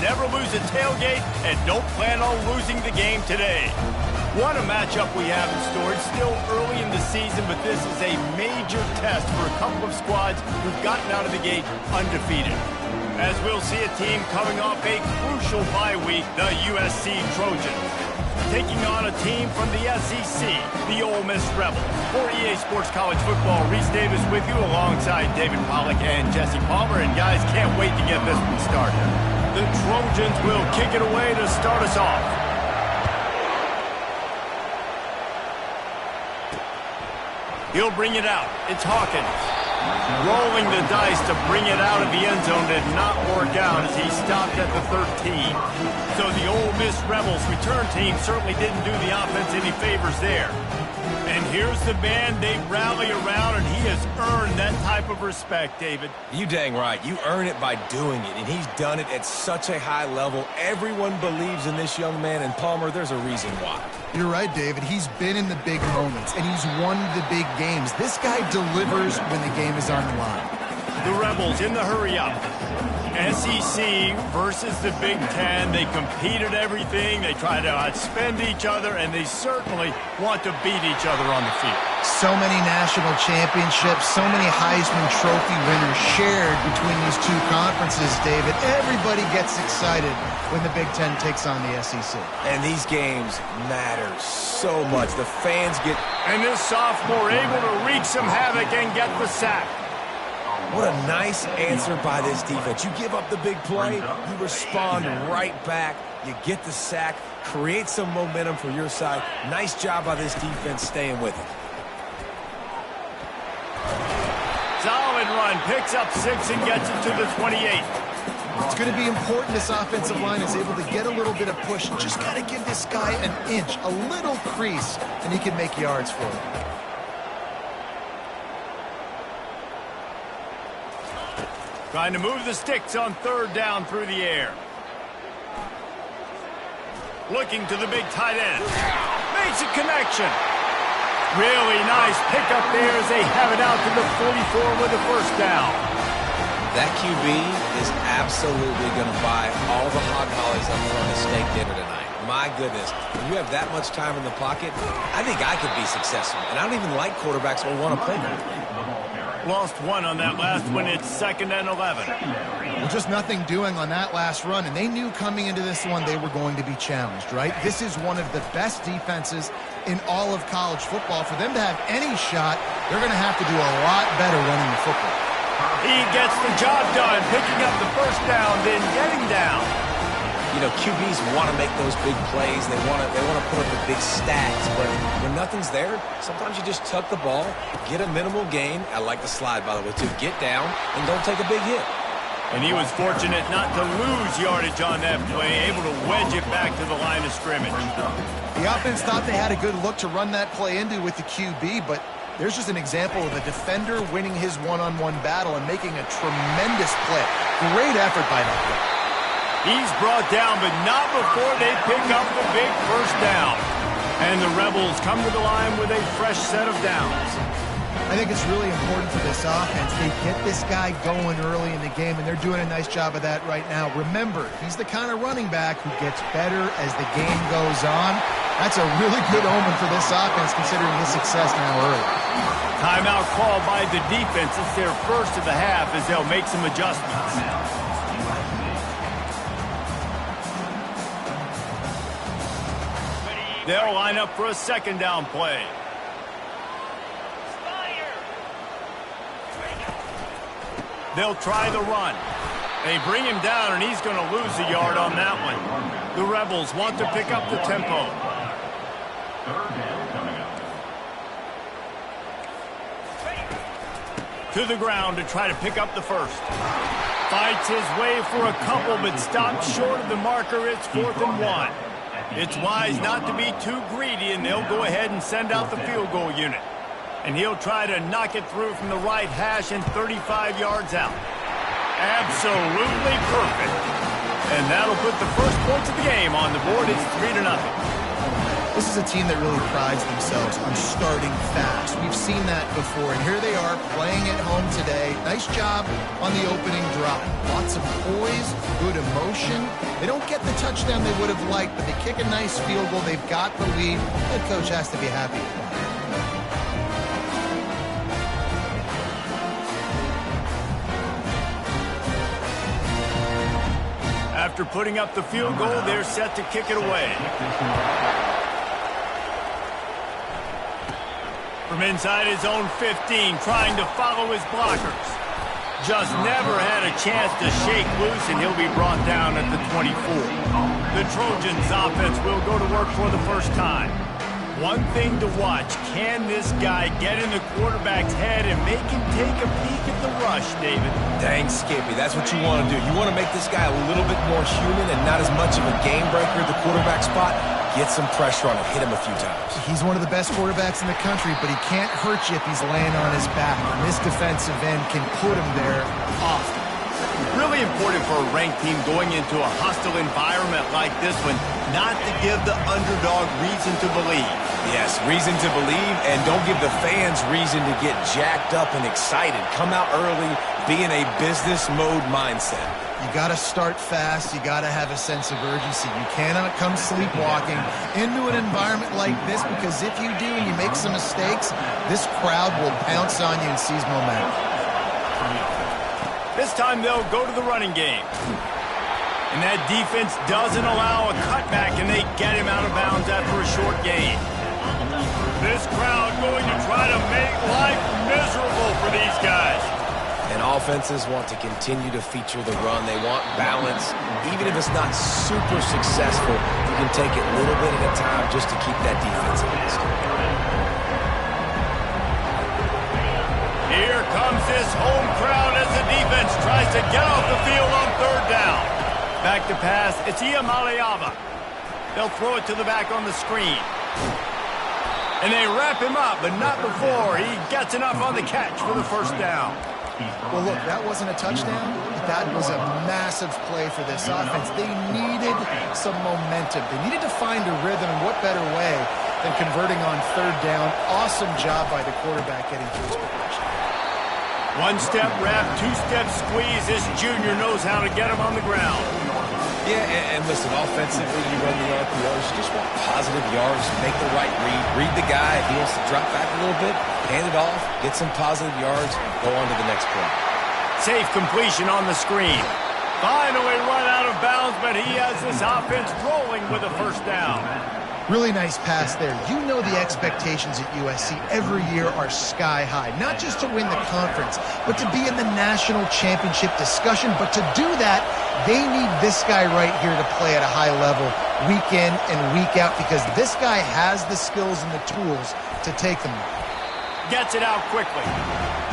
never lose a tailgate and don't plan on losing the game today. What a matchup we have in store. It's still early in the season, but this is a major test for a couple of squads who've gotten out of the gate undefeated. As we'll see a team coming off a crucial bye week, the USC Trojans, taking on a team from the SEC, the Ole Miss Rebels. For EA Sports College Football, Reese Davis with you alongside David Pollack and Jesse Palmer. And guys, can't wait to get this one started. The Trojans will kick it away to start us off. He'll bring it out. It's Hawkins. Rolling the dice to bring it out of the end zone did not work out as he stopped at the 13. So the Ole Miss Rebels return team certainly didn't do the offense any favors there. And here's the band they rally around, and he has earned that type of respect, David. You dang right. You earn it by doing it, and he's done it at such a high level. Everyone believes in this young man, and Palmer, there's a reason why. You're right, David. He's been in the big moments, and he's won the big games. This guy delivers when the game is on the line. The Rebels in the hurry-up. SEC versus the Big Ten. They compete at everything. They try to outspend each other, and they certainly want to beat each other on the field. So many national championships, so many Heisman Trophy winners shared between these two conferences, David. Everybody gets excited when the Big Ten takes on the SEC. And these games matter so much. The fans get... And this sophomore able to wreak some havoc and get the sack. What a nice answer by this defense. You give up the big play, you respond right back, you get the sack, create some momentum for your side. Nice job by this defense staying with it. Solid run, picks up 6 and gets it to the 28. It's going to be important this offensive line is able to get a little bit of push. Just got to give this guy an inch, a little crease, and he can make yards for it. Trying to move the sticks on third down through the air. Looking to the big tight end. Makes a connection. Really nice pickup there as they have it out to the 44 with a first down. That QB is absolutely going to buy all the hog mollies up from the steak dinner tonight. My goodness, when you have that much time in the pocket, I think I could be successful. And I don't even like quarterbacks who want to play me. Lost one on that last one. It's 2nd and 11. Well, just nothing doing on that last run, and they knew coming into this one they were going to be challenged, right? This is one of the best defenses in all of college football. For them to have any shot, they're going to have to do a lot better running the football. He gets the job done, picking up the first down, then getting down. You know, QBs want to make those big plays. They want to put up the big stats. But when nothing's there, sometimes you just tuck the ball, get a minimal gain. I like the slide, by the way, too. Get down and don't take a big hit. And he was fortunate not to lose yardage on that play, able to wedge it back to the line of scrimmage. The offense thought they had a good look to run that play into with the QB, but there's just an example of a defender winning his one-on-one battle and making a tremendous play. Great effort by that guy. He's brought down, but not before they pick up the big first down. And the Rebels come to the line with a fresh set of downs. I think it's really important for this offense. They get this guy going early in the game, and they're doing a nice job of that right now. Remember, he's the kind of running back who gets better as the game goes on. That's a really good omen for this offense, considering his success now early. Timeout called by the defense. It's their first of the half as they'll make some adjustments. They'll line up for a 2nd down play. They'll try the run. They bring him down, and he's going to lose a yard on that one. The Rebels want to pick up the tempo. To the ground to try to pick up the first. Fights his way for a couple, but stops short of the marker. It's 4th and 1. It's wise not to be too greedy, and they'll go ahead and send out the field goal unit. And he'll try to knock it through from the right hash and 35 yards out. Absolutely perfect. And that'll put the first points of the game on the board. It's 3-0. This is a team that really prides themselves on starting fast. We've seen that before, and here they are playing at home today. Nice job on the opening drive. Lots of poise, good emotion, They don't get the touchdown they would have liked, but they kick a nice field goal. They've got the lead. The coach has to be happy with that. After putting up the field goal, they're set to kick it away. From inside his own 15, trying to follow his blockers. Just never had a chance to shake loose, and he'll be brought down at the 24. The Trojans' offense will go to work for the first time. One thing to watch, can this guy get in the quarterback's head and make him take a peek at the rush, David? Dang, Skippy, that's what you want to do. You want to make this guy a little bit more human and not as much of a game breaker at the quarterback spot. Get some pressure on him, hit him a few times. He's one of the best quarterbacks in the country, but he can't hurt you if he's laying on his back. And this defensive end can put him there often. Really important for a ranked team going into a hostile environment like this one, not to give the underdog reason to believe. Yes, reason to believe, and don't give the fans reason to get jacked up and excited. Come out early, be in a business mode mindset. You got to start fast. You got to have a sense of urgency. You cannot come sleepwalking into an environment like this, because if you do and you make some mistakes, this crowd will pounce on you and seize momentum. This time they'll go to the running game. And that defense doesn't allow a cutback, and they get him out of bounds after a short gain. This crowd going to try to make life miserable for these guys. And offenses want to continue to feature the run. They want balance. Even if it's not super successful, you can take it little bit at a time just to keep that defense honest. Here comes this home crowd as the defense tries to get off the field on third down. Back to pass, it's Iamaleava. They'll throw it to the back on the screen. And they wrap him up, but not before he gets enough on the catch for the first down. Well, look, that wasn't a touchdown, but that was a massive play for this offense. They needed some momentum. They needed to find a rhythm, and what better way than converting on third down. Awesome job by the quarterback getting to his position. One-step wrap, two-step squeeze. This junior knows how to get him on the ground. Yeah, and listen, offensively, you run the RPOs. You just want positive yards, make the right read the guy. If he wants to drop back a little bit, hand it off, get some positive yards, go on to the next play. Safe completion on the screen. Finally run out of bounds, but he has this offense rolling with a first down. Really nice pass there. You know the expectations at USC every year are sky high. Not just to win the conference, but to be in the national championship discussion. But to do that, they need this guy right here to play at a high level week in and week out, because this guy has the skills and the tools to take them. Gets it out quickly.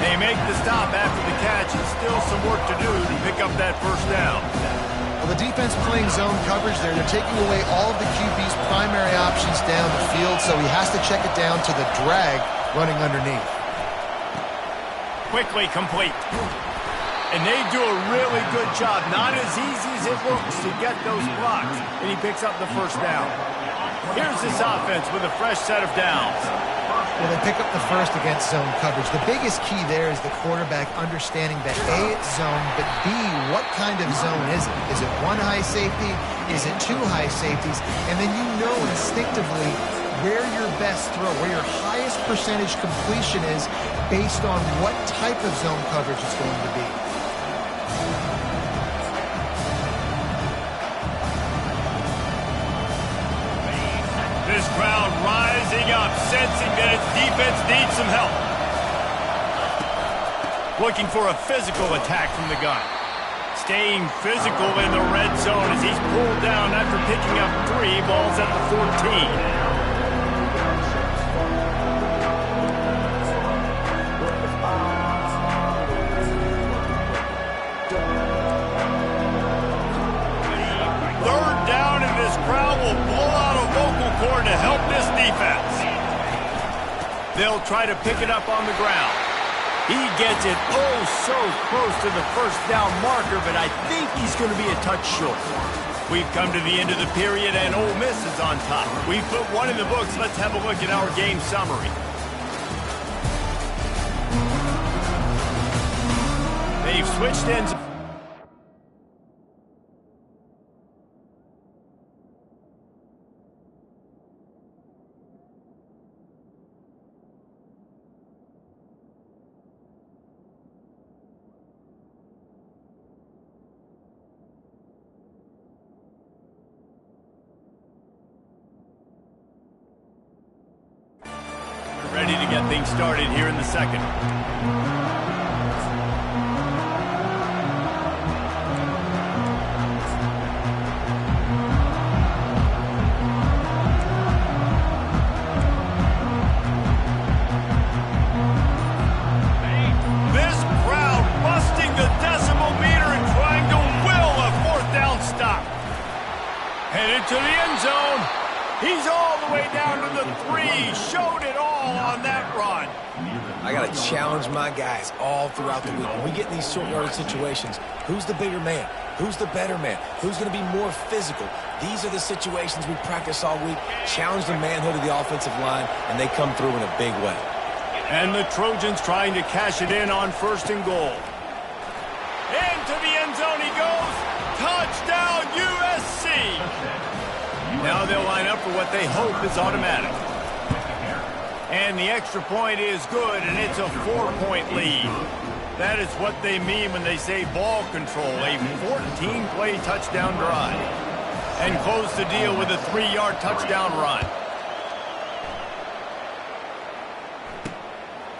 They make the stop after the catch, and still some work to do to pick up that first down. Well, the defense playing zone coverage there. They're taking away all of the QB's primary options down the field, so he has to check it down to the drag running underneath. Quickly complete. And they do a really good job. Not as easy as it looks to get those blocks. And he picks up the first down. Here's this offense with a fresh set of downs. Well, they pick up the first against zone coverage. The biggest key there is the quarterback understanding that A, it's zone, but B, what kind of zone is it? Is it one high safety? Is it two high safeties? And then you know instinctively where your best throw, where your highest percentage completion is based on what type of zone coverage it's going to be. This crowd rising up, sensing that its defense needs some help. Looking for a physical attack from the gun. Staying physical in the red zone as he's pulled down after picking up 3 balls at the 14. Crowd will blow out a vocal cord to help this defense. They'll try to pick it up on the ground. He gets it oh so close to the first down marker, but I think he's going to be a touch short. We've come to the end of the period, and Ole Miss is on top. We've put one in the books. Let's have a look at our game summary. They've switched ends. get things started here in the second. This crowd busting the decimal meter and trying to will a fourth down stop. Headed to the end zone. He's all the way down to the 3. Showed it all on that run. I got to challenge my guys all throughout the week. When we get in these short yardage situations, who's the bigger man? Who's the better man? Who's going to be more physical? These are the situations we practice all week. Challenge the manhood of the offensive line, and they come through in a big way. And the Trojans trying to cash it in on 1st and goal. Into the end zone he goes. Touchdown, USC. Now they'll line up for what they hope is automatic. And the extra point is good, and it's a 4-point lead. That is what they mean when they say ball control, a 14-play touchdown drive. And close the deal with a 3-yard touchdown run.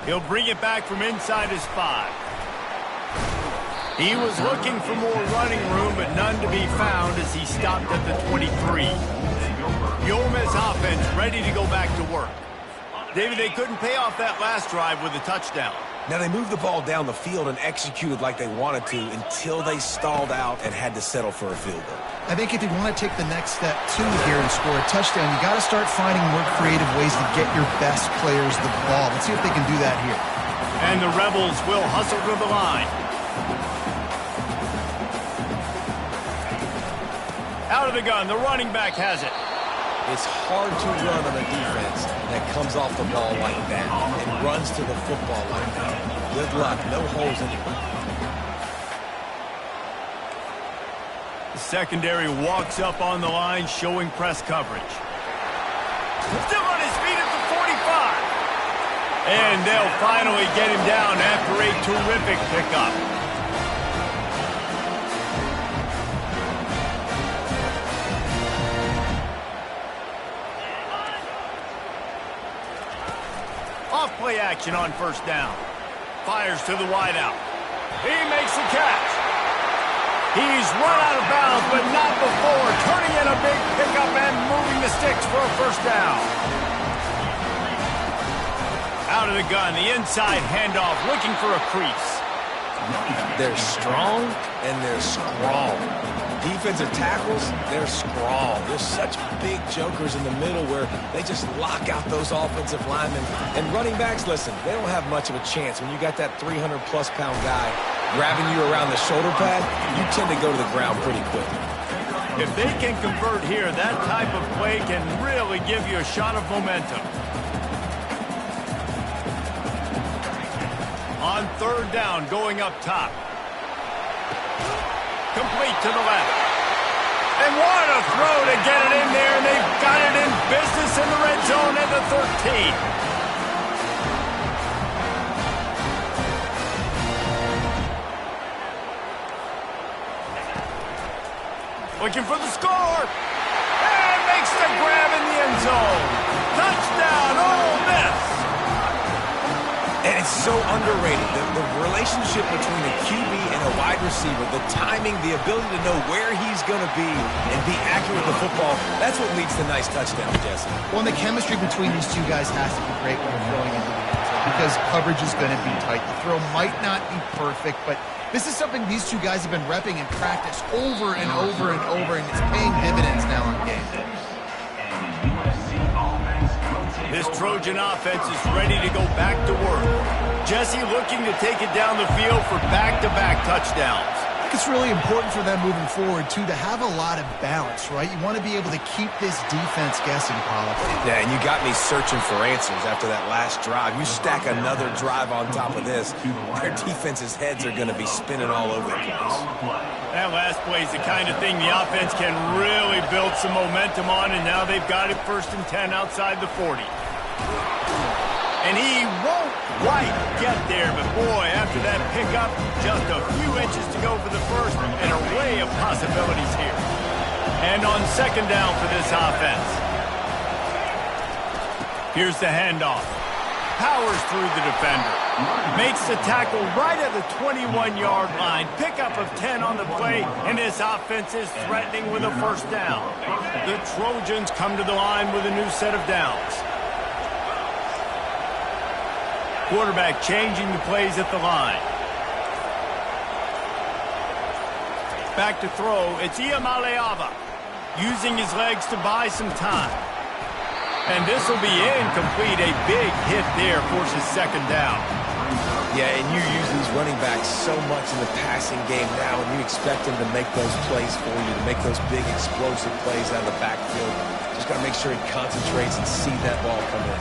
He'll bring it back from inside his 5. He was looking for more running room, but none to be found as he stopped at the 23. The Ole Miss offense ready to go back to work. David, they couldn't pay off that last drive with a touchdown. Now, they moved the ball down the field and executed like they wanted to until they stalled out and had to settle for a field goal. I think if you want to take the next step, too, here and score a touchdown, you got to start finding more creative ways to get your best players the ball. Let's see if they can do that here. And the Rebels will hustle to the line. Out of the gun, the running back has it. It's hard to run on a defense that comes off the ball like that and runs to the football like that. Good luck. No holes anywhere. The secondary walks up on the line, showing press coverage. Still on his feet at the 45. And they'll finally get him down after a terrific pickup. Off-play action on 1st down. Fires to the wideout. He makes the catch. He's run out of bounds, but not before. Turning in a big pickup and moving the sticks for a 1st down. Out of the gun, the inside handoff, looking for a crease. They're strong and they're scrawl. Defensive tackles, they're scrawl. There's such big jokers in the middle where they just lock out those offensive linemen. And running backs, listen, they don't have much of a chance. When you got that 300-plus pound guy grabbing you around the shoulder pad, you tend to go to the ground pretty quick. If they can convert here, that type of play can really give you a shot of momentum. On 3rd down, going up top. Complete to the left. And what a throw to get it in there, and they've got it in business in the red zone at the 13. Looking for the score. And makes the grab in the end zone. Touchdown, Ole Miss. And it's so underrated. The relationship between a QB and a wide receiver, the timing, the ability to know where he's going to be and be accurate with the football, that's what leads to nice touchdowns, Jesse. Well, and the chemistry between these two guys has to be great when you're throwing into the end zone because coverage is going to be tight. The throw might not be perfect, but this is something these two guys have been repping in practice over and over and over, and it's paying dividends now in game. This Trojan offense is ready to go back to work. Jesse looking to take it down the field for back-to-back touchdowns. I think it's really important for them moving forward, too, to have a lot of balance, right? You want to be able to keep this defense guessing, Pollock. Yeah, and you got me searching for answers after that last drive. You stack another drive on top of this, their defense's heads are going to be spinning all over the place. That last play is the kind of thing the offense can really build some momentum on, and now they've got it 1st and 10 outside the 40. And he won't quite get there, but boy, after that pickup, just a few inches to go for the first, and an array of possibilities here. And on 2nd down for this offense. Here's the handoff. powers through the defender. Makes the tackle right at the 21-yard line. Pickup of 10 on the play, and this offense is threatening with a first down. The Trojans come to the line with a new set of downs. Quarterback changing the plays at the line. Back to throw. It's Iamaleava using his legs to buy some time. And this will be incomplete. A big hit there forces second down. Yeah, and you use these running backs so much in the passing game now, and you expect them to make those plays for you, to make those big explosive plays out of the backfield. Just got to make sure he concentrates and see that ball come in.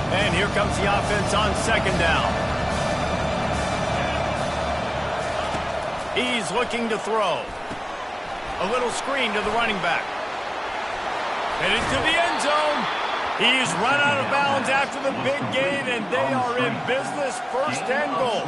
And here comes the offense on second down. He's looking to throw. A little screen to the running back. Headed to the end zone. He's run out of bounds after the big gain, and they are in business. First and goal.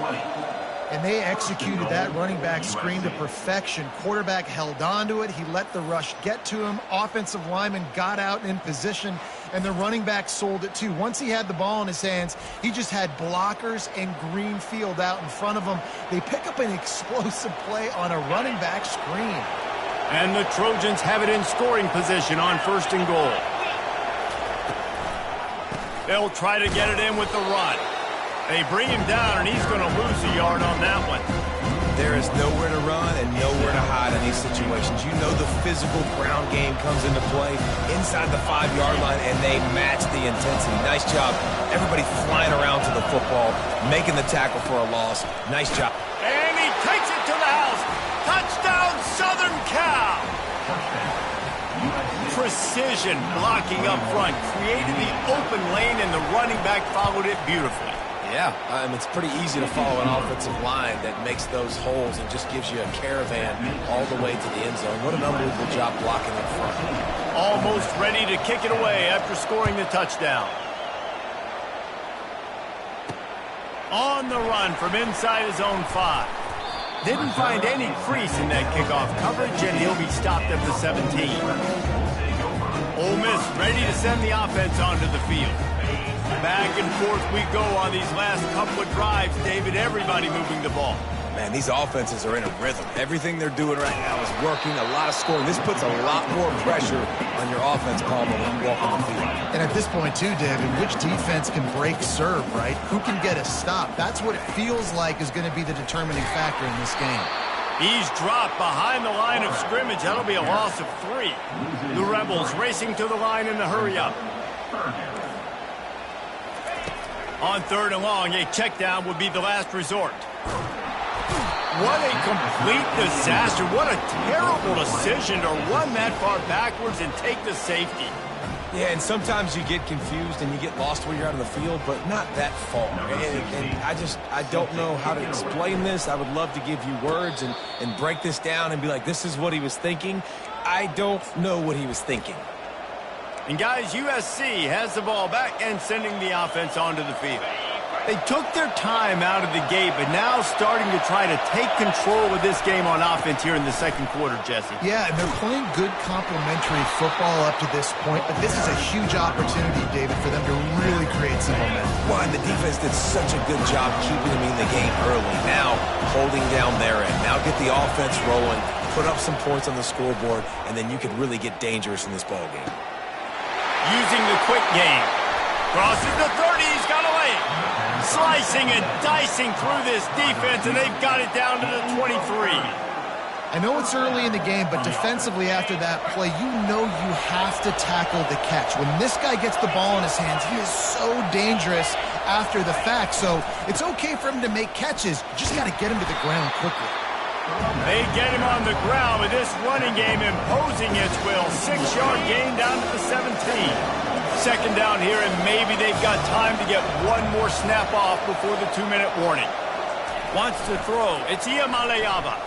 And they executed that running back screen to perfection. Quarterback held on to it. He let the rush get to him. Offensive lineman got out in position, and the running back sold it too. Once he had the ball in his hands, he just had blockers and green field out in front of him. They pick up an explosive play on a running back screen. And the Trojans have it in scoring position on first and goal. They'll try to get it in with the run. They bring him down, and he's going to lose a yard on that one. There is nowhere to run and nowhere to hide in these situations. You know the physical ground game comes into play inside the 5-yard line, and they match the intensity. Nice job. Everybody flying around to the football, making the tackle for a loss. Nice job. And he takes it to the house. Touchdown, Southern Cal. Precision blocking up front. Created the open lane, and the running back followed it beautifully. Yeah, it's pretty easy to follow an offensive line that makes those holes and just gives you a caravan all the way to the end zone. What an unbelievable job blocking up front. Almost ready to kick it away after scoring the touchdown. On the run from inside his own 5. Didn't find any crease in that kickoff coverage, and he'll be stopped at the 17. Ole Miss ready to send the offense onto the field. Back and forth we go on these last couple of drives, David. Everybody moving the ball. Man, these offenses are in a rhythm. Everything they're doing right now is working, a lot of scoring. This puts a lot more pressure on your offense, Palmer, when you walk on the field. And at this point, too, David, which defense can break serve, right? Who can get a stop? That's what it feels like is going to be the determining factor in this game. He's dropped behind the line of scrimmage. That'll be a loss of 3. The Rebels racing to the line in the hurry-up. On third and long, a check down would be the last resort. What a complete disaster. What a terrible decision to run that far backwards and take the safety. Yeah, and sometimes you get confused and you get lost where you're out of the field, but not that far. And I don't know how to explain this. I would love to give you words and break this down and be like, this is what he was thinking. I don't know what he was thinking. And guys, USC has the ball back and sending the offense onto the field. They took their time out of the gate, but now starting to try to take control of this game on offense here in the second quarter, Jesse. Yeah, and they're playing good complementary football up to this point, but this is a huge opportunity, David, for them to really create some momentum. Well, and the defense did such a good job keeping them in the game early. Now, holding down their end. Now get the offense rolling, put up some points on the scoreboard, and then you could really get dangerous in this ball game. Using the quick game. Crosses the 30, he's got a lane. Slicing and dicing through this defense, and they've got it down to the 23. I know it's early in the game, but defensively after that play, you know you have to tackle the catch. When this guy gets the ball in his hands, he is so dangerous after the fact. So it's okay for him to make catches. You just got to get him to the ground quickly. They get him on the ground with this running game imposing its will. 6-yard gain down to the 17. Second down here, and maybe they've got time to get one more snap off before the 2-minute warning. Wants to throw. It's Iamaleava.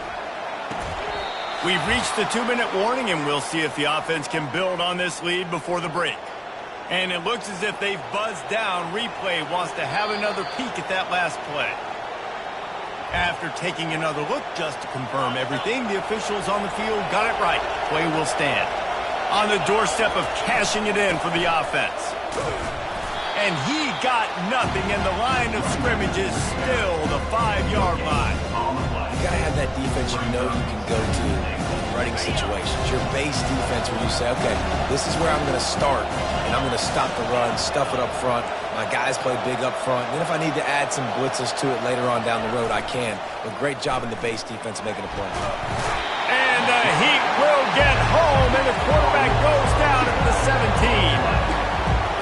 We've reached the 2-minute warning, and we'll see if the offense can build on this lead before the break. And it looks as if they've buzzed down. Replay wants to have another peek at that last play. After taking another look just to confirm everything, the officials on the field got it right. Play will stand. On the doorstep of cashing it in for the offense. And he got nothing, and the line of scrimmage is still the 5-yard line. You got to have that defense you know you can go to in running situations. Your base defense where you say, okay, this is where I'm going to start, and I'm going to stop the run, stuff it up front. My guys play big up front. And then if I need to add some blitzes to it later on down the road, I can. But great job in the base defense making a play. And the Heat will get home, and the quarterback goes down at the 17.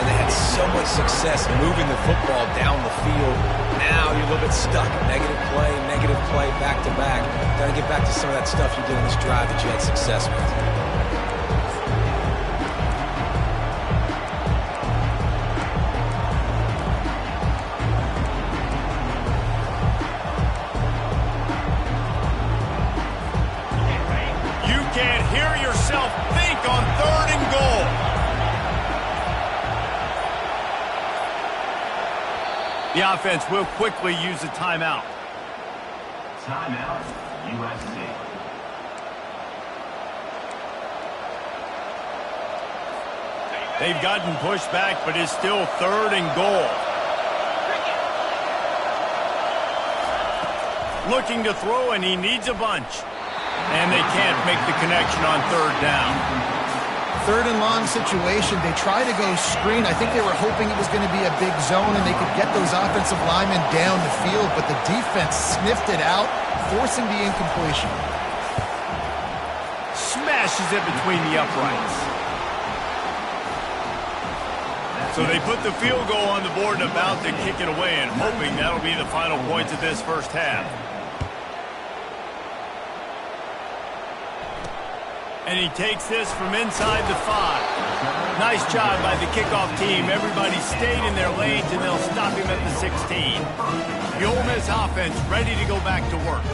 And they had so much success moving the football down the field. Now you're a little bit stuck. Negative play, back-to-back. Got to get back to some of that stuff you did in this drive that you had success with. You can't hear yourself think on 3rd and goal. The offense will quickly use a timeout. Timeout, USC. They've gotten pushed back, but it's still 3rd and goal. Looking to throw, and he needs a bunch. And they can't make the connection on 3rd down. 3rd and long situation. They try to go screen. I think they were hoping it was going to be a big zone and they could get those offensive linemen down the field, but the defense sniffed it out, forcing the incompletion. Smashes it between the uprights. So they put the field goal on the board and about to kick it away, and hoping that'll be the final points of this first half. And he takes this from inside the 5. Nice job by the kickoff team. Everybody stayed in their lanes, and they'll stop him at the 16. The Ole Miss offense ready to go back to work.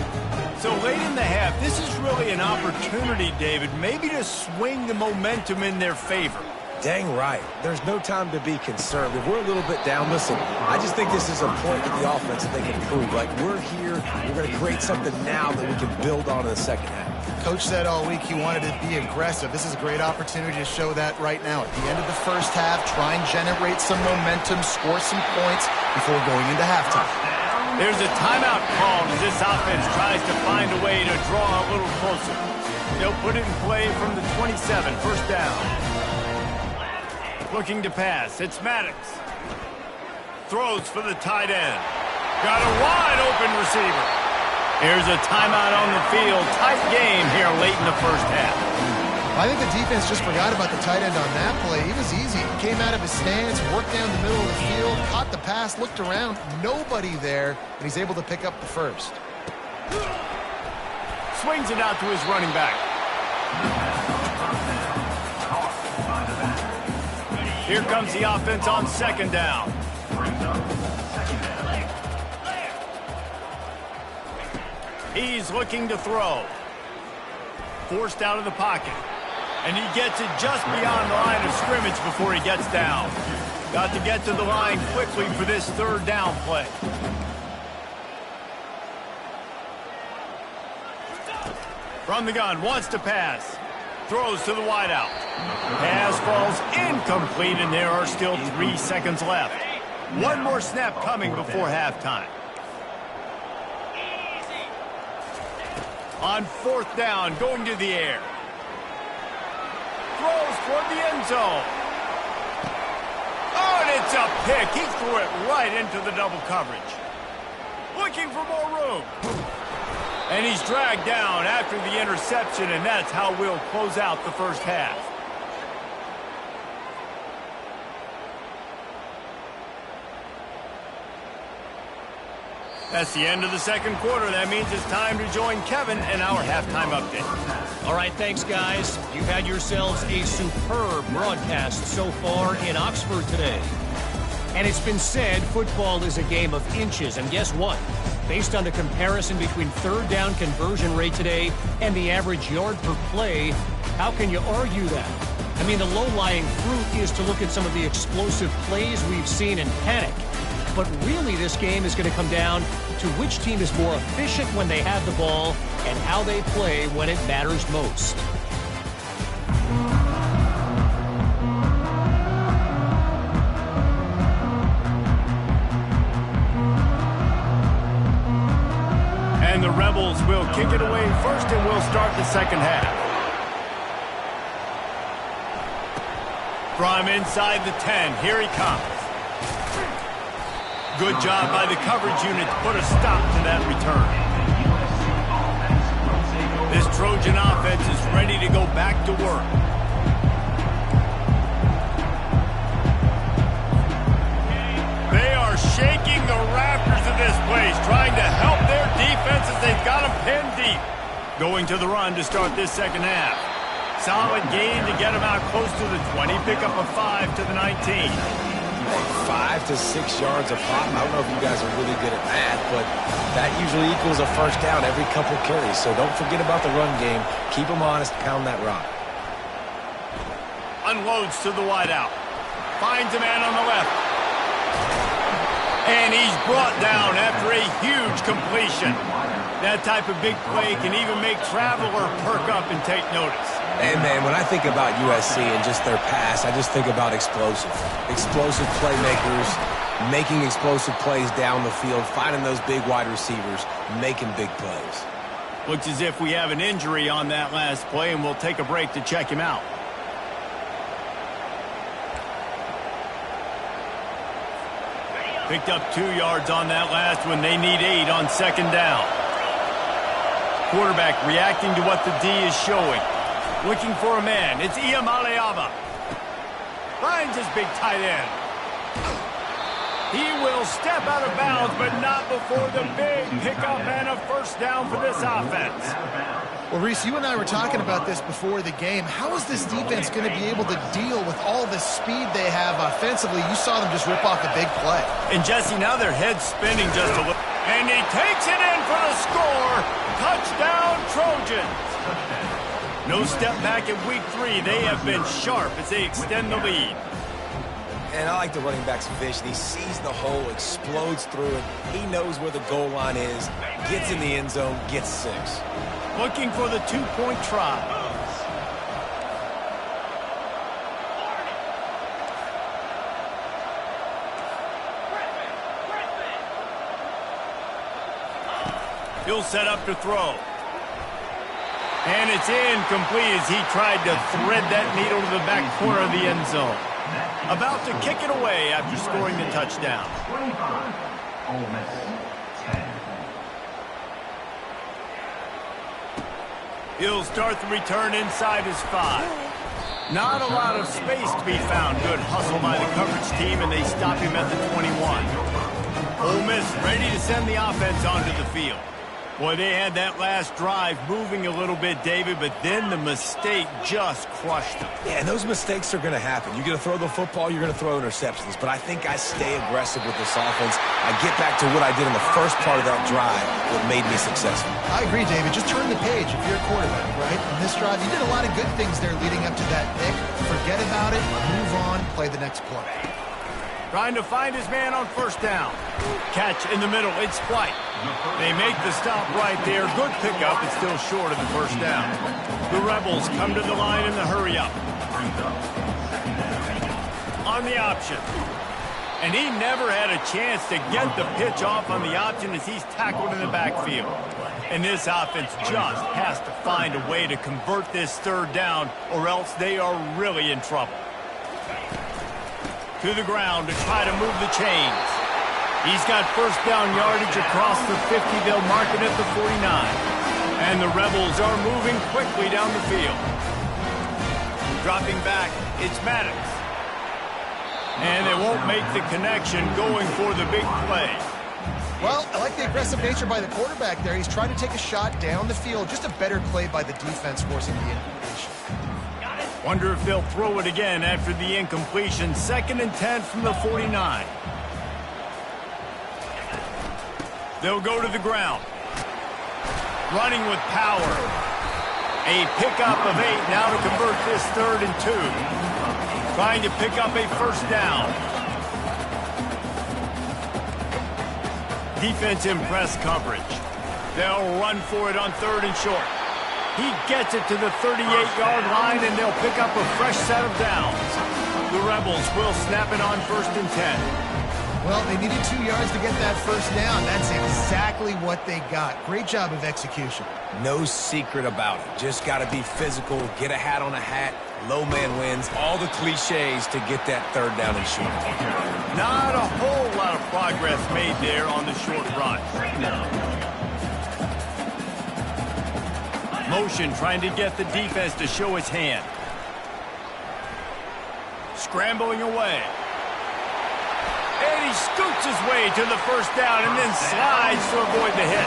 So late in the half, this is really an opportunity, David, maybe to swing the momentum in their favor. Dang right. There's no time to be conservative. We're a little bit down. Listen, I just think this is a point with the offense that they can improve. Like, we're here. We're going to create something now that we can build on in the second half. Coach said all week he wanted to be aggressive. This is a great opportunity to show that right now. At the end of the first half, try and generate some momentum, score some points before going into halftime. There's a timeout called as this offense tries to find a way to draw a little closer. They'll put it in play from the 27, 1st down. Looking to pass, it's Maddox. Throws for the tight end. Got a wide open receiver. Here's a timeout on the field. Tight game here late in the first half. I think the defense just forgot about the tight end on that play. He was easy. He came out of his stance, worked down the middle of the field, caught the pass, looked around. Nobody there, and he's able to pick up the first. Swings it out to his running back. Here comes the offense on 2nd down. He's looking to throw. Forced out of the pocket. And he gets it just beyond the line of scrimmage before he gets down. Got to get to the line quickly for this 3rd down play. From the gun, wants to pass. Throws to the wideout. Pass falls incomplete, and there are still 3 seconds left. One more snap coming before halftime. On 4th down, going to the air. Throws toward the end zone. Oh, and it's a pick. He threw it right into the double coverage. Looking for more room. And he's dragged down after the interception, and that's how we'll close out the first half. That's the end of the 2nd quarter. That means it's time to join Kevin in our halftime update. All right, thanks, guys. You've had yourselves a superb broadcast so far in Oxford today. And it's been said football is a game of inches. And guess what? Based on the comparison between 3rd down conversion rate today and the average yard per play, how can you argue that? I mean, the low-lying fruit is to look at some of the explosive plays we've seen and panic. But really, this game is going to come down to which team is more efficient when they have the ball and how they play when it matters most. Rebels will kick it away first, and we'll start the second half. From inside the 10, here he comes. Good job by the coverage unit to put a stop to that return. This Trojan offense is ready to go back to work. They are shaking the rafters of this place, trying to help their defense as they've got them pinned deep. Going to the run to start this second half. Solid gain to get them out close to the 20. Pick up a 5 to the 19. 5 to 6 yards a pop. I don't know if you guys are really good at math, but that usually equals a first down every couple carries. So don't forget about the run game. Keep them honest. Pound that rock. Unloads to the wideout. Finds a man on the left. And he's brought down after a huge completion. That type of big play can even make Traveler perk up and take notice. And, man, when I think about USC and just their pass, I just think about explosive. Explosive playmakers, making explosive plays down the field, finding those big wide receivers, making big plays. Looks as if we have an injury on that last play, and we'll take a break to check him out. Picked up 2 yards on that last one. They need 8 on second down. Quarterback reacting to what the D is showing. Looking for a man. It's Iamaleava. Finds his big tight end. He will step out of bounds, but not before the big pickup and a first down for this offense. Well, Reese, you and I were talking about this before the game. How is this defense going to be able to deal with all the speed they have offensively? You saw them just rip off a big play. And, Jesse, now their head's spinning just a little. And he takes it in for the score. Touchdown, Trojans. No step back in week 3. They have been sharp as they extend the lead. And I like the running back's vision. He sees the hole, explodes through it. He knows where the goal line is, gets in the end zone, gets 6. Looking for the 2-point try. He'll set up to throw. And it's incomplete as he tried to thread that needle to the back corner of the end zone. About to kick it away after scoring the touchdown. 25, Ole Miss, 10. He'll start the return inside his 5. Not a lot of space to be found. Good hustle by the coverage team, and they stop him at the 21. Ole Miss ready to send the offense onto the field. Boy, they had that last drive moving a little bit, David, but then the mistake just crushed them. Yeah, and those mistakes are going to happen. You're going to throw the football, you're going to throw interceptions. But I think I stay aggressive with this offense. I get back to what I did in the first part of that drive that made me successful. I agree, David. Just turn the page if you're a quarterback, right? On this drive, you did a lot of good things there leading up to that pick. Forget about it, move on, play the next play. Trying to find his man on first down. Catch in the middle. It's White. They make the stop right there. Good pickup. It's still short of the first down. The Rebels come to the line in the hurry-up. On the option. And he never had a chance to get the pitch off on the option as he's tackled in the backfield. And this offense just has to find a way to convert this third down, or else they are really in trouble. To the ground to try to move the chains. He's got first down yardage across the 50. They'll mark it at the 49. And the Rebels are moving quickly down the field. Dropping back, it's Maddox. And they won't make the connection going for the big play. Well, I like the aggressive nature by the quarterback there. He's trying to take a shot down the field. Just a better play by the defense forcing the incompletion. Wonder if they'll throw it again after the incompletion. 2nd and 10 from the 49. They'll go to the ground. Running with power. A pickup of 8 now to convert this 3rd and 2. Trying to pick up a first down. Defense in press coverage. They'll run for it on 3rd and short. He gets it to the 38-yard line, and they'll pick up a fresh set of downs. The Rebels will snap it on 1st and 10. Well, they needed 2 yards to get that first down. That's exactly what they got. Great job of execution. No secret about it. Just got to be physical, get a hat on a hat, low man wins, all the cliches to get that third down and short. Not a whole lot of progress made there on the short run. Motion trying to get the defense to show its hand. Scrambling away. And he scoots his way to the first down and then slides to avoid the hit.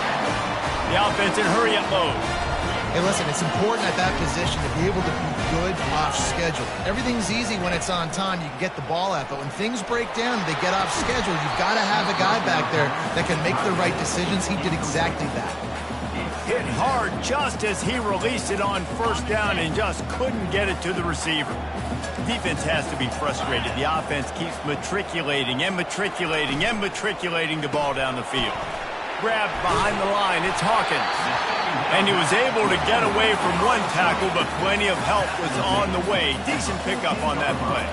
The offense in hurry-up mode. Hey, listen, it's important at that position to be able to be good off schedule. Everything's easy when it's on time. You can get the ball out. But when things break down and they get off schedule, you've got to have a guy back there that can make the right decisions. He did exactly that. Hit hard just as he released it on first down and just couldn't get it to the receiver. Defense has to be frustrated. The offense keeps matriculating and matriculating and matriculating the ball down the field. Grabbed behind the line, it's Hawkins. And he was able to get away from one tackle, but plenty of help was on the way. Decent pickup on that play.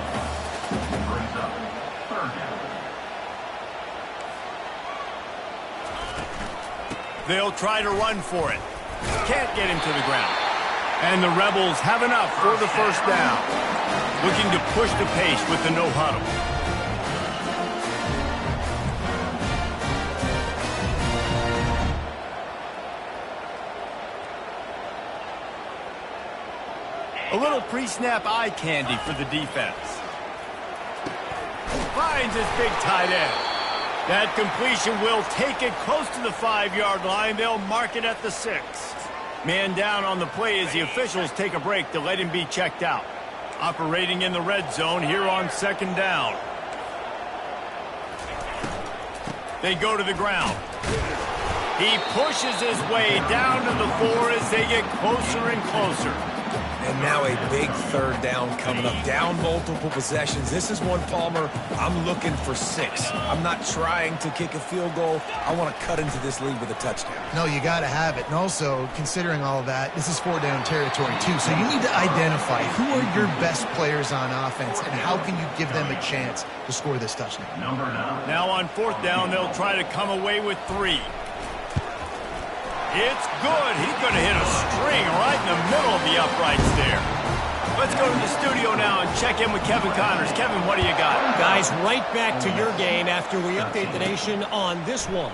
They'll try to run for it. Can't get him to the ground. And the Rebels have enough for the first down. Looking to push the pace with the no huddle. A little pre-snap eye candy for the defense. Finds his big tight end. That completion will take it close to the 5-yard line. They'll mark it at the 6. Man down on the play as the officials take a break to let him be checked out. Operating in the red zone here on second down. They go to the ground. He pushes his way down to the 4 as they get closer and closer. And now a big third down coming up. Down multiple possessions. This is one, Palmer, I'm looking for 6. I'm not trying to kick a field goal. I want to cut into this lead with a touchdown. No, you got to have it. And also, considering all of that, this is 4-down territory, too. So you need to identify who are your best players on offense and how can you give them a chance to score this touchdown. Now on 4th down, they'll try to come away with 3. It's good. He's going to hit a string right in the middle of the uprights there. Let's go to the studio now and check in with Kevin Connors. Kevin, what do you got? Guys, right back to your game after we update the nation on this one.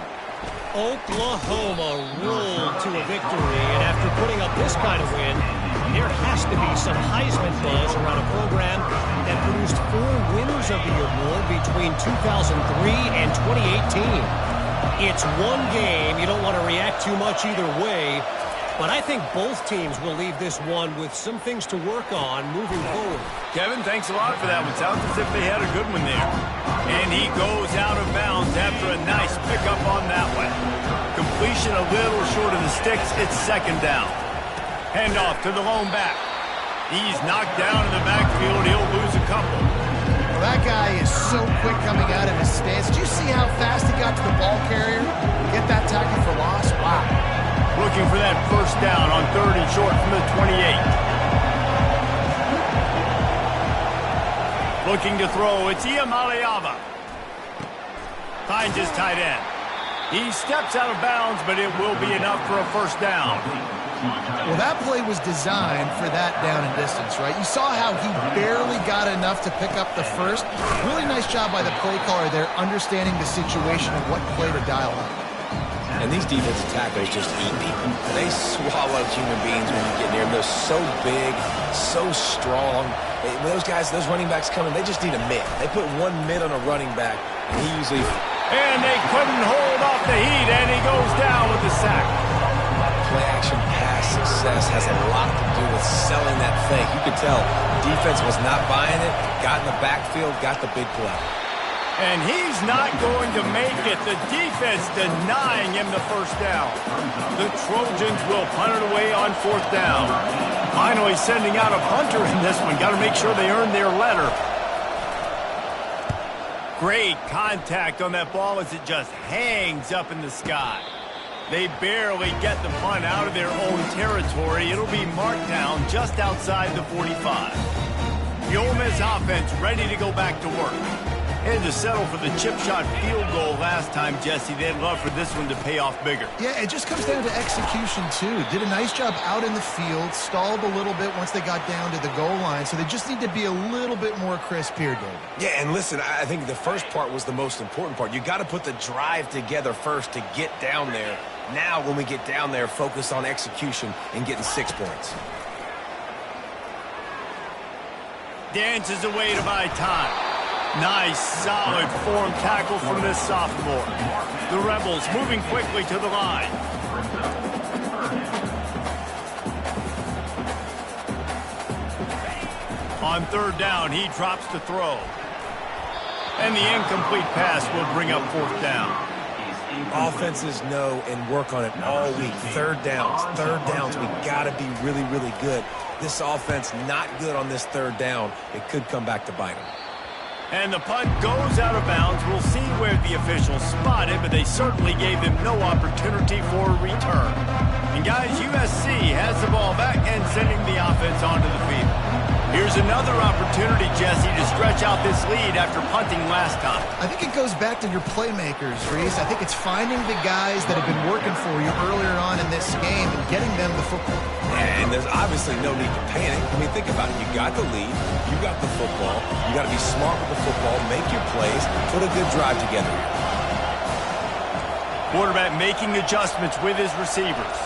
Oklahoma rolled to a victory, and after putting up this kind of win, there has to be some Heisman buzz around a program that produced 4 winners of the award between 2003 and 2018. It's one game. You don't want to react too much either way. But I think both teams will leave this one with some things to work on moving forward. Kevin, thanks a lot for that one. Sounds as if they had a good one there. And he goes out of bounds after a nice pickup on that one. Completion a little short of the sticks. It's second down. Handoff to the lone back. He's knocked down in the backfield. He'll lose a couple. That guy is so quick coming out of his stance. Did you see how fast he got to the ball carrier? Get that tackle for loss? Wow. Looking for that first down on 3rd and short from the 28. Looking to throw. It's Iamaleava. Finds his tight end. He steps out of bounds, but it will be enough for a first down. Well, that play was designed for that down and distance, right? You saw how he barely got enough to pick up the first. Really nice job by the play caller there, understanding the situation and what play to dial up. And these defensive tackles just eat people. They swallow human beings when you get near them. They're so big, so strong. When those guys, those running backs come in, they just need a mid. They put one mid on a running back, and he usually... And they couldn't hold off the heat, and he goes down with the sack. Play-action pass success has a lot to do with selling that fake. You could tell defense was not buying it, got in the backfield, got the big play. And he's not going to make it. The defense denying him the first down. The Trojans will punt it away on 4th down. Finally sending out a punter in this one. Got to make sure they earn their letter. Great contact on that ball as it just hangs up in the sky. They barely get the punt out of their own territory. It'll be marked down just outside the 45. The Ole Miss offense ready to go back to work. Had to settle for the chip shot field goal last time, Jesse. They'd love for this one to pay off bigger. Yeah, it just comes down to execution, too. Did a nice job out in the field, stalled a little bit once they got down to the goal line, so they just need to be a little bit more crisp here, David. Yeah, and listen, I think the first part was the most important part. You got to put the drive together first to get down there. Now, when we get down there, focus on execution and getting 6 points. Dances away to buy time. Nice, solid form tackle from this sophomore. The Rebels moving quickly to the line. On third down, he drops to throw. And the incomplete pass will bring up fourth down. Offenses know and work on it all week. Third downs. We got to be really, really good. This offense not good on this third down. It could come back to bite them. And the punt goes out of bounds. We'll see where the officials spot it, but they certainly gave them no opportunity for a return. And guys, USC has the ball back and sending the offense onto the field. Here's another opportunity, Jesse, to stretch out this lead after punting last time. I think it goes back to your playmakers, Reese. I think it's finding the guys that have been working for you earlier on in this game and getting them the football. And there's obviously no need to panic. I mean, think about it. You got the lead. You got the football. You got to be smart with the football. Make your plays. Put a good drive together. Quarterback making adjustments with his receivers.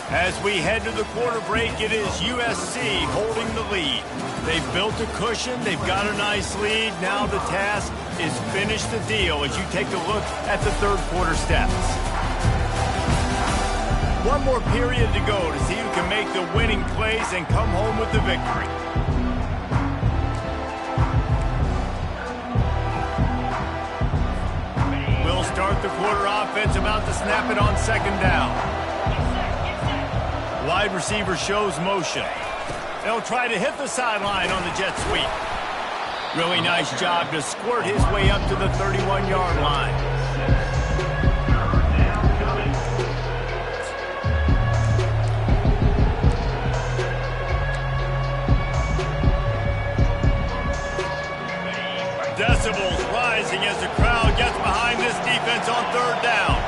As we head to the quarter break, it is USC holding the lead. They've built a cushion. They've got a nice lead. Now the task is finish the deal as you take a look at the third quarter steps. One more period to go to see who can make the winning plays and come home with the victory. We'll start the quarter offense, about to snap it on second down. Wide receiver shows motion. They'll try to hit the sideline on the jet sweep. Really nice job to squirt his way up to the 31-yard line. Decibels rising as the crowd gets behind this defense on third down.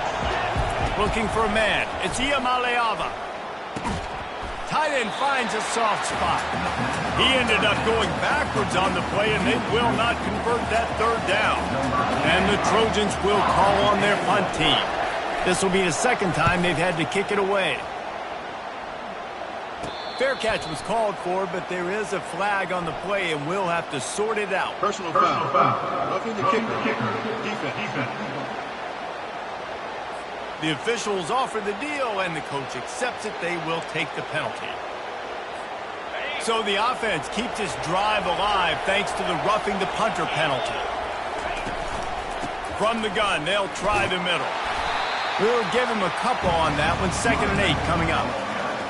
Looking for a man. It's Iamaleava. Tight end finds a soft spot. He ended up going backwards on the play, and they will not convert that third down. And the Trojans will call on their punt team. This will be the second time they've had to kick it away. Fair catch was called for, but there is a flag on the play, and we'll have to sort it out. Personal foul. Roughing the kicker. Defense. The officials offer the deal, and the coach accepts it. They will take the penalty. So the offense keeps this drive alive thanks to the roughing the punter penalty. From the gun, they'll try the middle. We'll give him a couple on that one. 2nd and 8 coming up.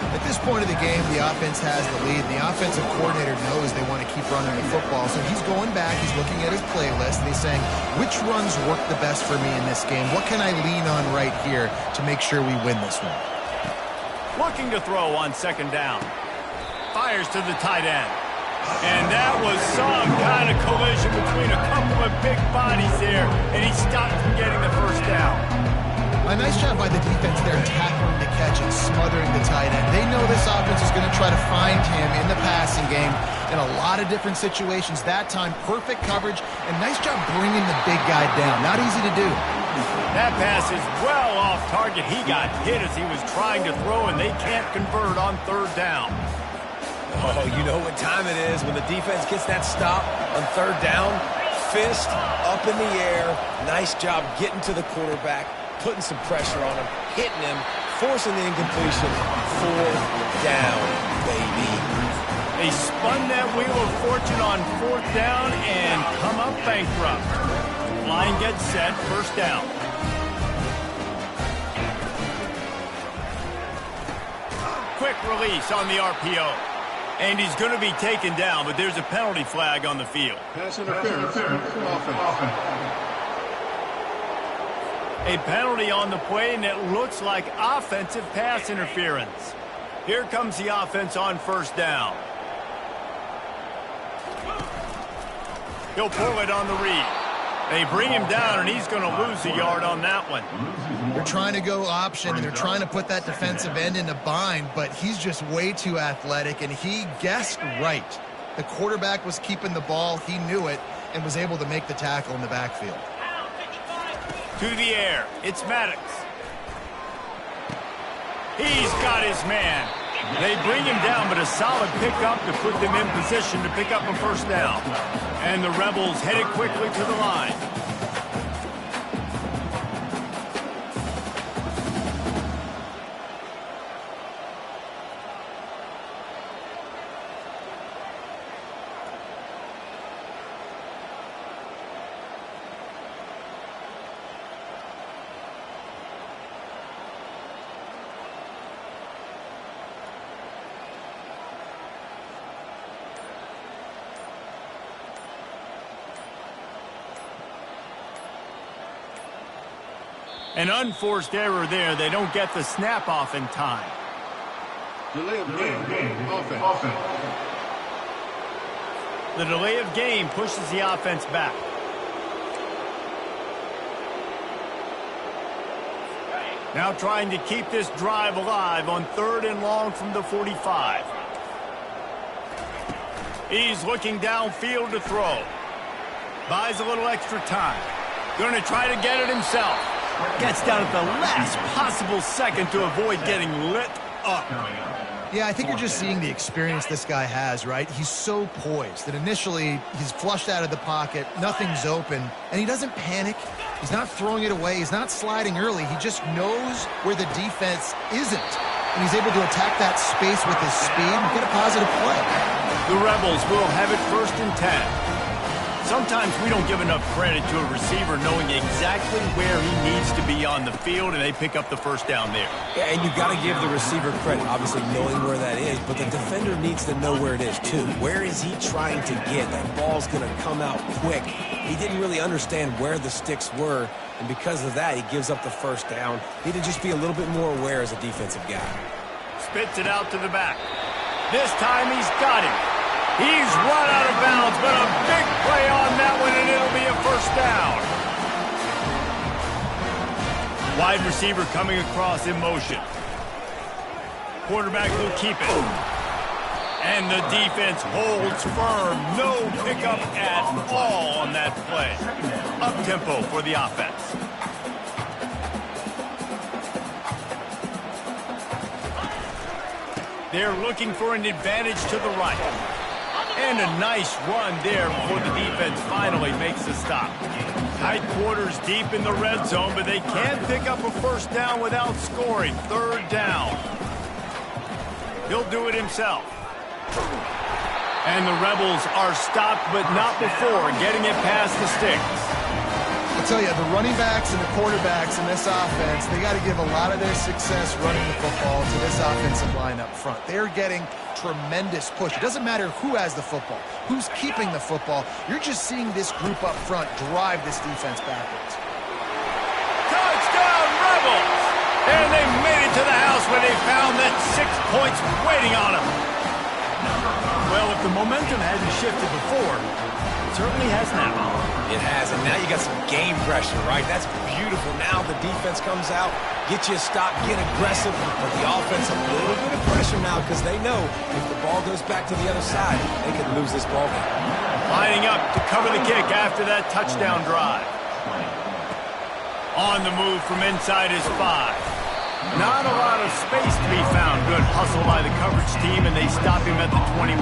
At this point of the game, the offense has the lead, and the offensive coordinator knows they want to keep running the football. So he's going back, he's looking at his playlist, and he's saying, which runs work the best for me in this game? What can I lean on right here to make sure we win this one? Looking to throw on second down. Fires to the tight end. And that was some kind of collision between a couple of big bodies there, and he stopped from getting the first down. A nice job by the defense there, tackling the catch and smothering the tight end. They know this offense is going to try to find him in the passing game in a lot of different situations. That time, perfect coverage, and nice job bringing the big guy down. Not easy to do. That pass is well off target. He got hit as he was trying to throw, and they can't convert on third down. Oh, you know what time it is when the defense gets that stop on third down. Fist up in the air. Nice job getting to the quarterback, putting some pressure on him, hitting him, forcing the incompletion. Fourth down, baby. They spun that wheel of fortune on fourth down and come up bankrupt. Line gets set, first down. Quick release on the RPO. And he's going to be taken down, but there's a penalty flag on the field. Pass interference. Offense. A penalty on the play, and it looks like offensive pass interference. Here comes the offense on first down. He'll pull it on the read. They bring him down, and he's going to lose a yard on that one. They're trying to go option, and they're trying to put that defensive end in a bind, but he's just way too athletic, and he guessed right. The quarterback was keeping the ball. He knew it and was able to make the tackle in the backfield. To the air. It's Maddox. He's got his man. They bring him down, but a solid pickup to put them in position to pick up a first down. And the Rebels headed quickly to the line. An unforced error there. They don't get the snap off in time. Delay of game. Offense. The delay of game pushes the offense back. Now trying to keep this drive alive on 3rd and long from the 45. He's looking downfield to throw. Buys a little extra time. Going to try to get it himself. Gets down at the last possible second to avoid getting lit up. Yeah, I think you're just seeing the experience this guy has, right? He's so poised that initially he's flushed out of the pocket, nothing's open, and he doesn't panic. He's not throwing it away. He's not sliding early. He just knows where the defense isn't, and he's able to attack that space with his speed and get a positive play. The Rebels will have it 1st and 10. Sometimes we don't give enough credit to a receiver knowing exactly where he needs to be on the field, and they pick up the first down there. Yeah, and you've got to give the receiver credit, obviously knowing where that is, but the defender needs to know where it is too. Where is he trying to get? That ball's going to come out quick. He didn't really understand where the sticks were, and because of that, he gives up the first down. Need to just be a little bit more aware as a defensive guy. Spits it out to the back. This time he's got him. He's run out of bounds, but a big play on that one, and it'll be a first down. Wide receiver coming across in motion. Quarterback will keep it. And the defense holds firm. No pickup at all on that play. Up-tempo for the offense. They're looking for an advantage to the right. And a nice run there before the defense finally makes the stop. Tight quarters deep in the red zone, but they can't pick up a first down without scoring. 3rd down. He'll do it himself. And the Rebels are stopped, but not before getting it past the sticks. I'll tell you, the running backs and the quarterbacks in this offense, they got to give a lot of their success running the football to this offensive line up front. They're getting tremendous push. It doesn't matter who has the football, who's keeping the football. You're just seeing this group up front drive this defense backwards. Touchdown, Rebels! And they made it to the house where they found that 6 points waiting on them. Well, if the momentum hadn't shifted before, it certainly has now. It has, and now you got some game pressure, right? That's beautiful. Now the defense comes out, get you a stop, get aggressive, but the offense a little bit of pressure now because they know if the ball goes back to the other side, they could lose this ball game. Lining up to cover the kick after that touchdown drive. On the move from inside his 5. Not a lot of space to be found. Good hustle by the coverage team, and they stop him at the 21.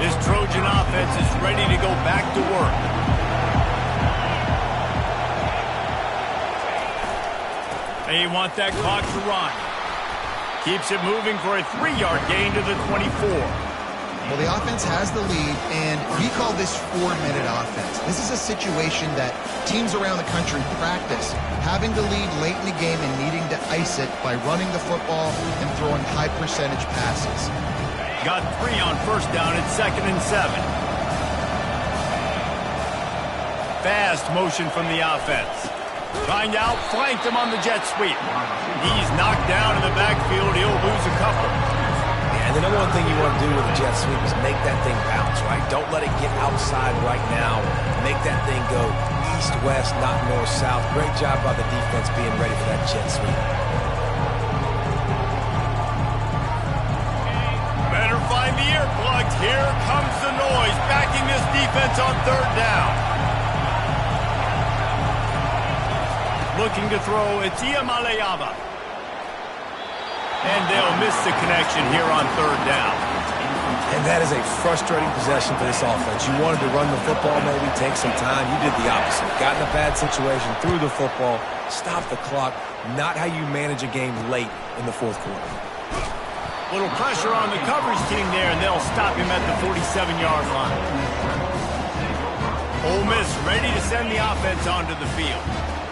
This Trojan offense is ready to go back to work. They want that clock to run. Keeps it moving for a 3-yard gain to the 24. Well, the offense has the lead, and we call this 4-minute offense. This is a situation that teams around the country practice, having the lead late in the game and needing to ice it by running the football and throwing high-percentage passes. Got 3 on first down at 2nd and 7. Fast motion from the offense. Trying to outflank him on the jet sweep. He's knocked down in the backfield. He'll lose a couple. Yeah, and the number one thing you want to do with a jet sweep is make that thing bounce, right? Don't let it get outside right now. Make that thing go east-west, not north-south. Great job by the defense being ready for that jet sweep. Better find the earplugs. Here comes the noise, backing this defense on third down. Looking to throw, it's Iamaleava. And they'll miss the connection here on third down. And that is a frustrating possession for this offense. You wanted to run the football, maybe take some time. You did the opposite. Got in a bad situation, threw the football, stopped the clock. Not how you manage a game late in the fourth quarter. Little pressure on the coverage team there, and they'll stop him at the 47-yard line. Ole Miss ready to send the offense onto the field.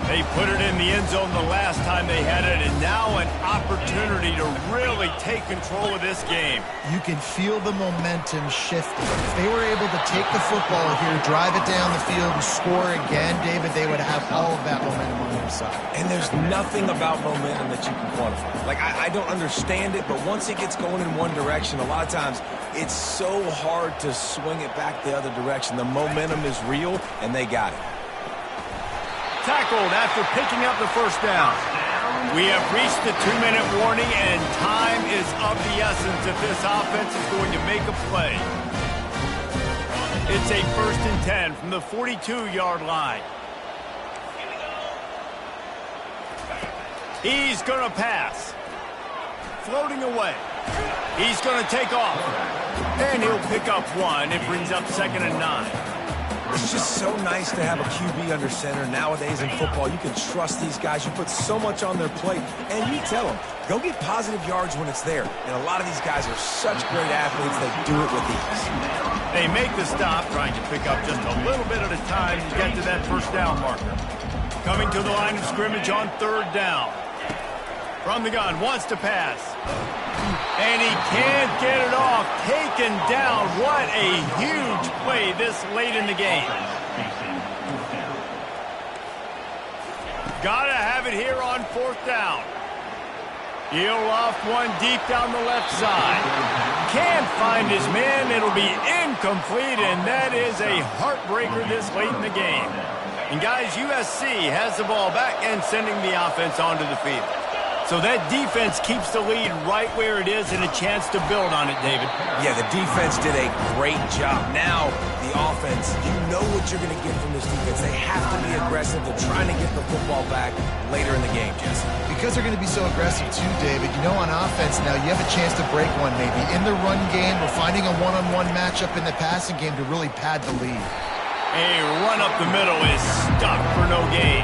They put it in the end zone the last time they had it, and now an opportunity to really take control of this game. You can feel the momentum shifting. If they were able to take the football here, drive it down the field, and score again, David, they would have all of that momentum on their side. And there's nothing about momentum that you can quantify. Like, I don't understand it, but once it gets going in one direction, a lot of times it's so hard to swing it back the other direction. The momentum is real, and they got it. Tackled after picking up the first down. We have reached the 2-minute warning, and time is of the essence if this offense is going to make a play. It's a 1st and 10 from the 42-yard line. He's going to pass. Floating away. He's going to take off. And he'll pick up one. It brings up 2nd and 9. It's just so nice to have a QB under center. Nowadays in football, you can trust these guys. You put so much on their plate, and you tell them, go get positive yards when it's there. And a lot of these guys are such great athletes, they do it with ease. They make the stop, trying to pick up just a little bit at a time to get to that first down marker. Coming to the line of scrimmage on third down. From the gun, wants to pass. And he can't get it off. Taken down. What a huge play this late in the game. Gotta have it here on 4th down. He'll off one deep down the left side. Can't find his man. It'll be incomplete, and that is a heartbreaker this late in the game. And guys, USC has the ball back and sending the offense onto the field. So that defense keeps the lead right where it is and a chance to build on it, David. Yeah, the defense did a great job. Now, the offense, you know what you're going to get from this defense. They have to be aggressive. They're trying to get the football back later in the game, Jesse. Because they're going to be so aggressive too, David. You know, on offense now, you have a chance to break one maybe. In the run game, we're finding a one-on-one matchup in the passing game to really pad the lead. A run up the middle is stuck for no gain.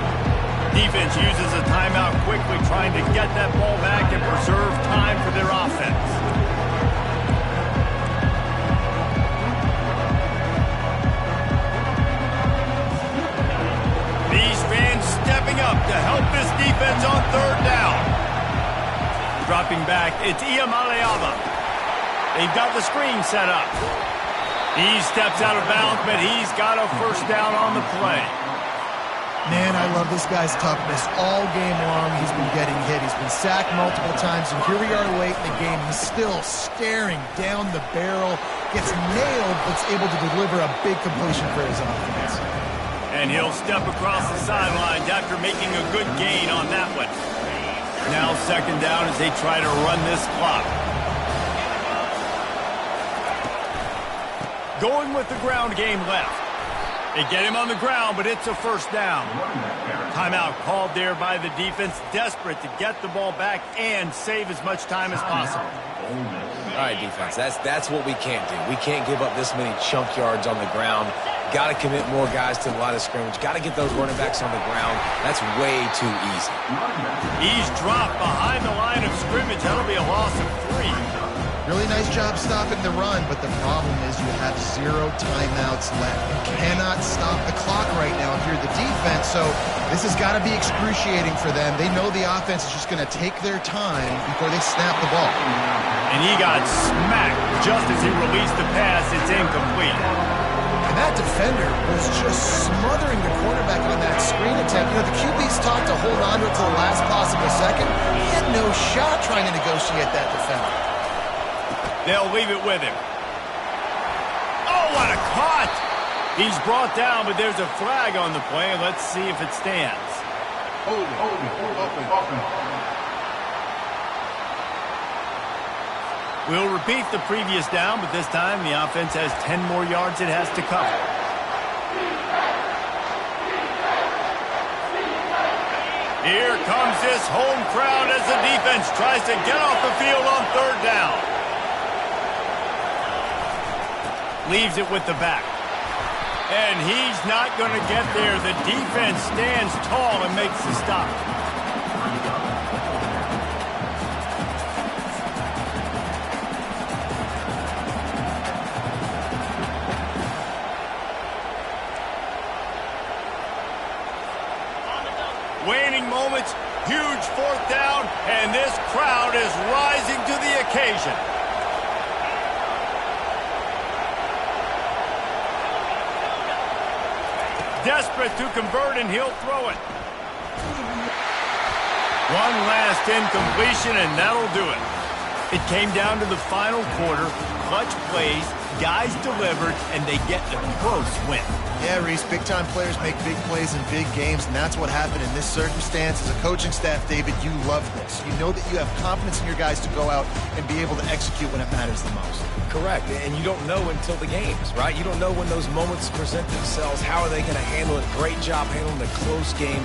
Defense uses a timeout quickly, trying to get that ball back and preserve time for their offense. These fans stepping up to help this defense on third down. Dropping back, it's Iamaleava. They've got the screen set up. He steps out of bounds, but he's got a first down on the play. Man, I love this guy's toughness. All game long, he's been getting hit. He's been sacked multiple times, and here we are late in the game. He's still staring down the barrel, gets nailed, but's able to deliver a big completion for his offense. And he'll step across the sidelines after making a good gain on that one. Now 2nd down as they try to run this clock. Going with the ground game left. They get him on the ground, but it's a first down. Timeout called there by the defense, desperate to get the ball back and save as much time as possible. All right, defense, that's what we can't do. We can't give up this many chunk yards on the ground. Got to commit more guys to the line of scrimmage. Got to get those running backs on the ground. That's way too easy. He's dropped behind the line of scrimmage. That'll be a loss of 3. Really nice job stopping the run, but the problem is you have 0 timeouts left. You cannot stop the clock right now if you're the defense, so this has got to be excruciating for them. They know the offense is just going to take their time before they snap the ball. And he got smacked just as he released the pass. It's incomplete. And that defender was just smothering the quarterback on that screen attempt. You know, the QB's taught to hold on to it to the last possible second. He had no shot trying to negotiate that defender. They'll leave it with him. Oh, what a cut! He's brought down, but there's a flag on the play. Let's see if it stands. Hold it. We'll repeat the previous down, but this time the offense has 10 more yards it has to cover. Here comes this home crowd as the defense tries to get off the field on third down. Leaves it with the back. And he's not going to get there. The defense stands tall and makes the stop. Waning moments, huge fourth down, and this crowd is rising to the occasion. Desperate to convert, and he'll throw it. One last incompletion, and that'll do it. It came down to the final quarter. Clutch plays, guys delivered, and they get a close win. Yeah, Reese, big-time players make big plays in big games, and that's what happened in this circumstance. As a coaching staff, David, you love this. You know that you have confidence in your guys to go out and be able to execute when it matters the most. Correct, and you don't know until the games, right? You don't know when those moments present themselves. How are they going to handle it? Great job handling the close game.